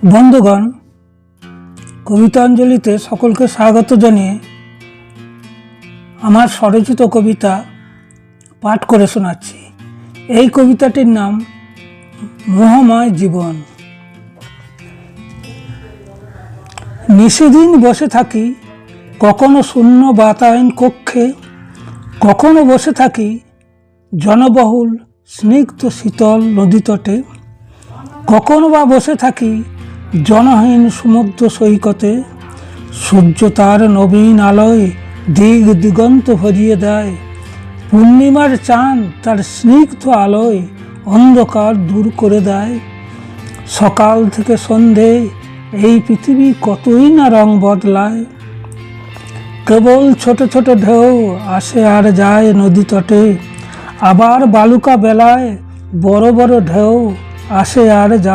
বন্ধুগণ, কবিতাঞ্জলিতে সকলকে স্বাগত জানিয়ে আমার স্বরচিত কবিতা পাঠ করে শোনাচ্ছি। এই কবিতাটির নাম মোহময় জীবন। নিশিদিন বসে থাকি কখনো শূন্য বাতায়ন কক্ষে, কখনো বসে থাকি জনবহুল স্নিগ্ধ শীতল নদীতটে, কখনো বা বসে থাকি জনহীন সমুদ্র সৈকতে। সূর্য তার নবীন আলোয় দিগ দিগন্ত ভরিয়ে দেয়, পূর্ণিমার চাঁদ তার স্নিগ্ধ আলোয় অন্ধকার দূর করে দেয়। সকাল থেকে সন্ধে এই পৃথিবী কতই না রং বদলায়, কেবল ছোট ছোট ঢেউ আসে আর যায় নদী তটে। আবার বালুকা বেলায় বড় বড় ঢেউ আসে আর যায়।